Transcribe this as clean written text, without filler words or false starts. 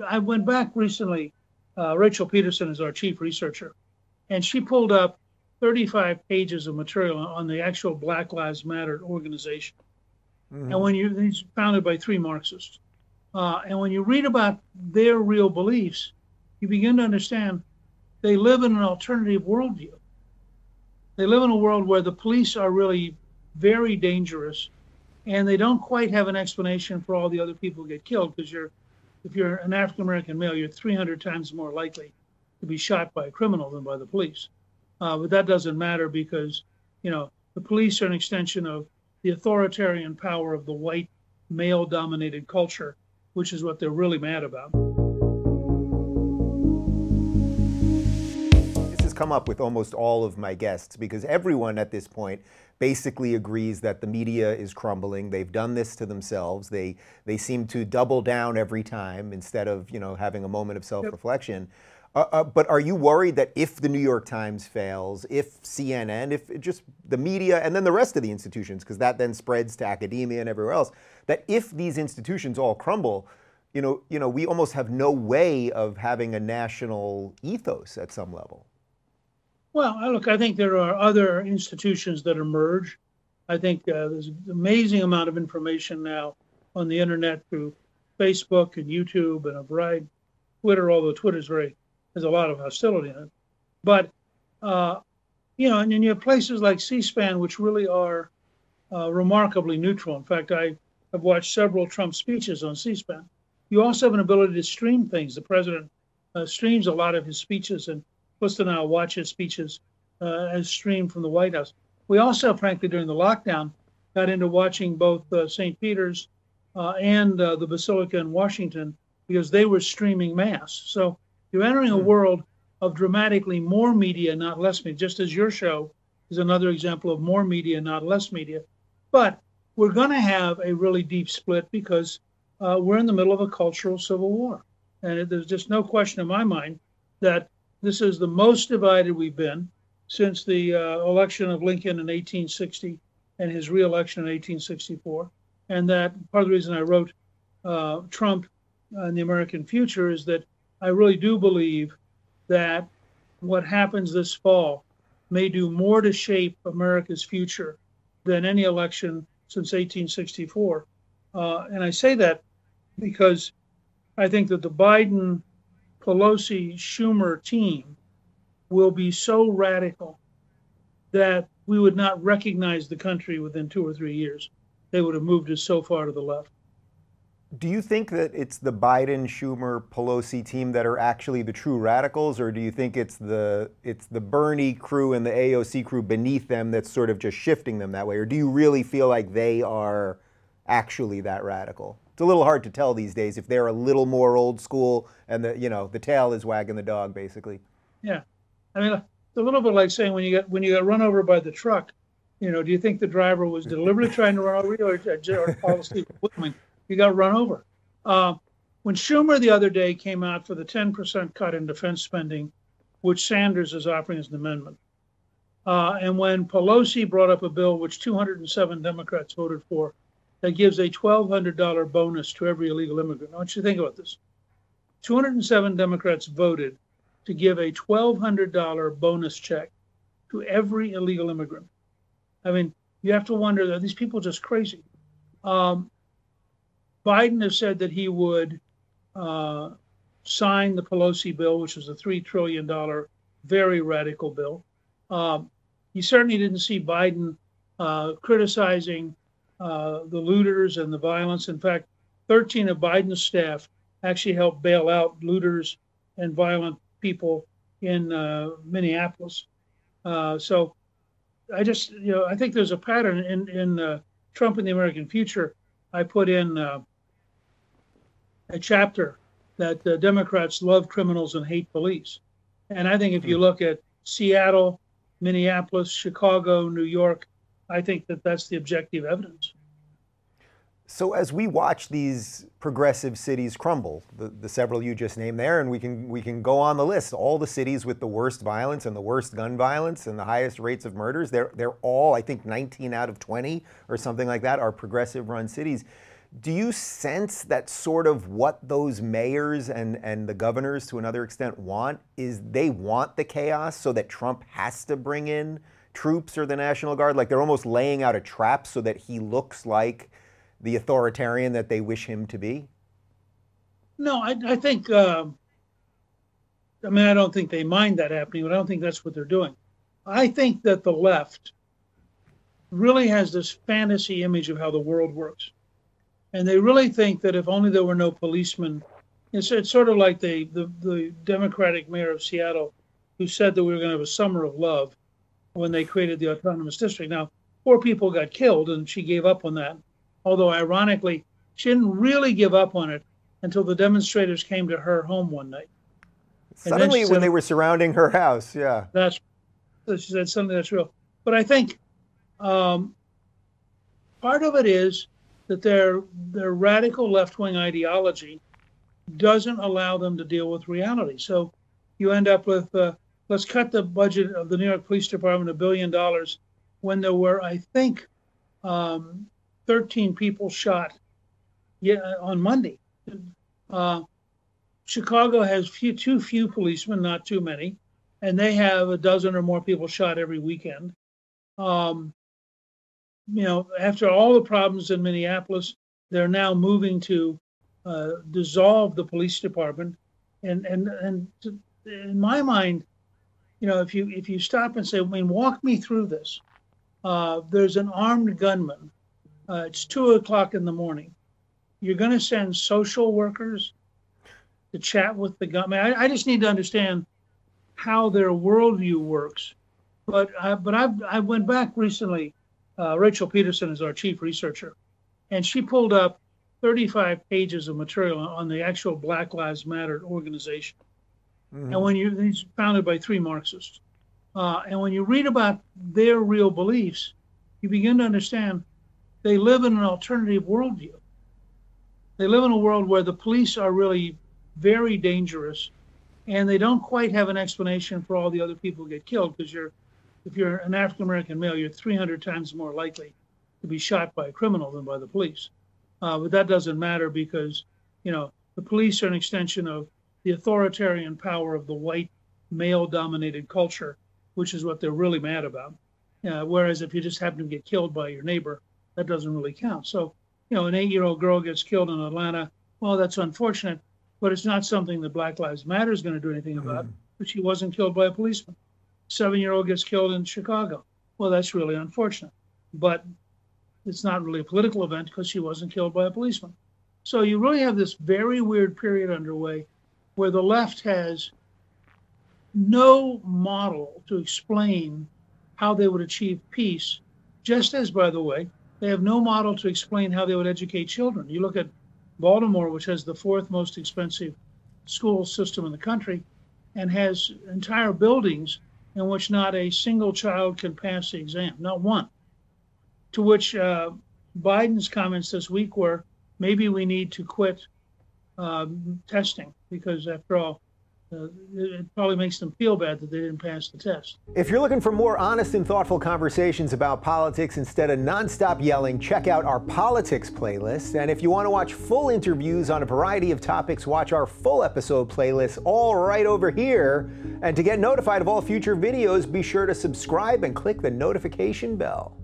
I went back recently. Rachel Peterson is our chief researcher, and she pulled up 35 pages of material on the actual Black Lives Matter organization. And Hmm. when he's founded by three Marxists, and when you read about their real beliefs, you begin to understand they live in an alternative worldview. They live in a world where the police are really very dangerous, and they don't quite have an explanation for all the other people who get killed. Because if you're an African American male, you're 300 times more likely to be shot by a criminal than by the police. But that doesn't matter because the police are an extension of the authoritarian power of the white male-dominated culture, which is what they're really mad about. This has come up with almost all of my guests because everyone at this point basically agrees that the media is crumbling. They've done this to themselves. They seem to double down every time instead of having a moment of Yep. self-reflection. But are you worried that if the New York Times fails, if CNN, if just the media, and then the rest of the institutions, because that then spreads to academia and everywhere else, that if these institutions all crumble, we almost have no way of having a national ethos at some level? Well, look, I think there are other institutions that emerge. I think there's an amazing amount of information now on the internet through Facebook and YouTube and a variety, Twitter, although Twitter's there's a lot of hostility in it. But, uh, and then you have places like C-SPAN, which really are remarkably neutral. In fact, I have watched several Trump speeches on C-SPAN. You also have an ability to stream things. The president streams a lot of his speeches, and puts to now watch his speeches as streamed from the White House. We also, frankly, during the lockdown, got into watching both St. Peter's and the Basilica in Washington because they were streaming mass. So you're entering a Hmm. world of dramatically more media, not less media, just as your show is another example of more media, not less media. But we're going to have a really deep split because we're in the middle of a cultural civil war. And there's just no question in my mind that this is the most divided we've been since the election of Lincoln in 1860 and his reelection in 1864. And that part of the reason I wrote Trump and the American Future is that I really do believe that what happens this fall may do more to shape America's future than any election since 1864. And I say that because I think that the Biden, Pelosi, Schumer team will be so radical that we would not recognize the country within 2 or 3 years. They would have moved us so far to the left. Do you think that it's the Biden, Schumer, Pelosi team that are actually the true radicals, or do you think it's the Bernie crew and the AOC crew beneath them that's sort of just shifting them that way, or do you really feel like they are actually that radical? It's a little hard to tell these days if they're a little more old school and the tail is wagging the dog basically. Yeah, I mean, it's a little bit like saying when you got run over by the truck, do you think the driver was deliberately trying to run over you or fall asleep? I mean, you got run over. Uh, when Schumer the other day came out for the 10% cut in defense spending, which Sanders is offering as an amendment, and when Pelosi brought up a bill which 207 Democrats voted for that gives a $1,200 bonus to every illegal immigrant. I want you to think about this. 207 Democrats voted to give a $1,200 bonus check to every illegal immigrant. I mean, you have to wonder, are these people just crazy? Um, Biden has said that he would uh, sign the Pelosi bill, which is a $3 trillion very radical bill. Um, you certainly didn't see Biden criticizing the looters and the violence. In fact, 13 of Biden's staff actually helped bail out looters and violent people in Minneapolis. So I think there's a pattern in Trump and the American Future. I put in a chapter that the Democrats love criminals and hate police. And I think if Hmm. you look at Seattle, Minneapolis, Chicago, New York, I think that that's the objective evidence. So as we watch these progressive cities crumble, the several you just named there, and we can go on the list, all the cities with the worst violence and the worst gun violence and the highest rates of murders, they're all, I think 19 out of 20 or something like that, are progressive run cities. Do you sense that sort of what those mayors and the governors, to another extent, want is they want the chaos so that Trump has to bring in troops or the National Guard? Like they're almost laying out a trap so that he looks like the authoritarian that they wish him to be? No, I think, I don't think they mind that happening, but I don't think that's what they're doing. I think that the left really has this fantasy image of how the world works. And they really think that if only there were no policemen, it's sort of like the Democratic mayor of Seattle who said that we were going to have a summer of love when they created the autonomous district. Now, 4 people got killed and she gave up on that. Although ironically, she didn't really give up on it until the demonstrators came to her home one night. Suddenly when they were surrounding her house, yeah. She said something that's real. But I think part of it is that their radical left-wing ideology doesn't allow them to deal with reality. So you end up with, let's cut the budget of the New York Police Department $1 billion when there were, I think, 13 people shot on Monday. Chicago has too few policemen, not too many, and they have a dozen or more people shot every weekend. After all the problems in Minneapolis, they're now moving to dissolve the police department. And in my mind, if you stop and say, walk me through this. There's an armed gunman. It's 2:00 in the morning. You're going to send social workers to chat with the gunman. I just need to understand how their worldview works. But I went back recently. Rachel Peterson is our chief researcher, and she pulled up 35 pages of material on the actual Black Lives Matter organization. Mm-hmm. And he's founded by 3 Marxists. And when you read about their real beliefs, you begin to understand they live in an alternative worldview. They live in a world where the police are really very dangerous, and they don't quite have an explanation for all the other people who get killed, because if you're an African-American male, you're 300 times more likely to be shot by a criminal than by the police. But that doesn't matter because, the police are an extension of the authoritarian power of the white male-dominated culture, which is what they're really mad about. Whereas if you just happen to get killed by your neighbor, that doesn't really count. So, an 8-year-old girl gets killed in Atlanta. Well, that's unfortunate, but it's not something that Black Lives Matter is going to do anything about, but she wasn't killed by a policeman. 7-year-old gets killed in Chicago. Well, that's really unfortunate, but it's not really a political event because she wasn't killed by a policeman. So you really have this very weird period underway where the left has no model to explain how they would achieve peace, just as, by the way, they have no model to explain how they would educate children. You look at Baltimore, which has the 4th most expensive school system in the country and has entire buildings in which not a single child can pass the exam, not one. To which Biden's comments this week were, maybe we need to quit testing because, after all, it probably makes them feel bad that they didn't pass the test. If you're looking for more honest and thoughtful conversations about politics instead of nonstop yelling, check out our politics playlist. And if you want to watch full interviews on a variety of topics, watch our full episode playlist all right over here. And to get notified of all future videos, be sure to subscribe and click the notification bell.